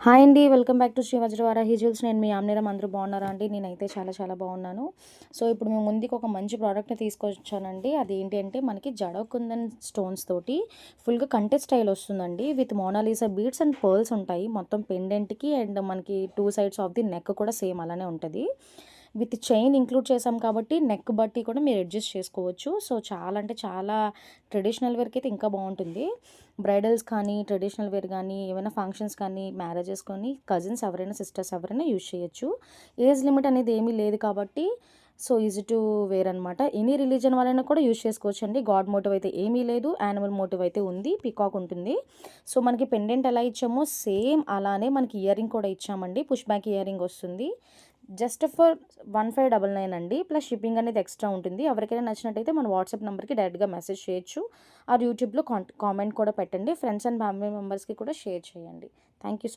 Hi అండి. Welcome back to Shri Vajravarahi jewels. నేను మీ ఆమ్నేరం. అందరూ బాగున్నారా అండి? నేనైతే చాలా చాలా బాగున్నాను. సో ఇప్పుడు మీ ముందుకి ఒక మంచి ప్రోడక్ట్ని తీసుకొచ్చానండి. అదేంటి అంటే మనకి జడ కుందన్ స్టోన్స్ తోటి ఫుల్గా కంటె స్టైల్ వస్తుందండి. With Mona Lisa beads and pearls ఉంటాయి మొత్తం పెండెంట్కి. అండ్ మనకి two sides of the neck కూడా సేమ్ అలానే ఉంటుంది. విత్ చైన్ ఇంక్లూడ్ చేసాం కాబట్టి నెక్ బట్టి కూడా మీరు అడ్జస్ట్ చేసుకోవచ్చు. సో చాలా అంటే చాలా ట్రెడిషనల్ వేర్కి అయితే ఇంకా బాగుంటుంది. బ్రైడల్స్ కానీ, ట్రెడిషనల్ వేర్ కానీ, ఏమైనా ఫంక్షన్స్ కానీ, మ్యారేజెస్ కానీ, కజిన్స్ ఎవరైనా, సిస్టర్స్ ఎవరైనా యూజ్ చేయొచ్చు. ఏజ్ లిమిట్ అనేది ఏమీ లేదు కాబట్టి సో ఈజీ టు వేర్ అనమాట. ఎనీ రిలీజన్ వాళ్ళైనా కూడా యూజ్ చేసుకోవచ్చు అండి. గాడ్ మోటివ్ అయితే ఏమీ లేదు, యానిమల్ మోటివ్ అయితే ఉంది, పీకాక్ ఉంటుంది. సో మనకి పెండెంట్ ఎలా ఇచ్చామో సేమ్ అలానే మనకి ఇయర్ రింగ్ కూడా ఇచ్చామండి. పుష్ బ్యాక్ ఇయర్ రింగ్ వస్తుంది. జస్ట్ ఫర్ 1599 అండి. ప్లస్ షిప్పింగ్ అనేది ఎక్స్ట్రా ఉంటుంది. ఎవరికైనా నచ్చినట్టయితే మన వాట్సాప్ నెంబర్కి డైరెక్ట్గా మెసేజ్ చేయొచ్చు. ఆర్ యూట్యూబ్లో కామెంట్ కూడా పెట్టండి. ఫ్రెండ్స్ అండ్ ఫ్యామిలీ మెంబర్స్కి కూడా షేర్ చేయండి. Thank you.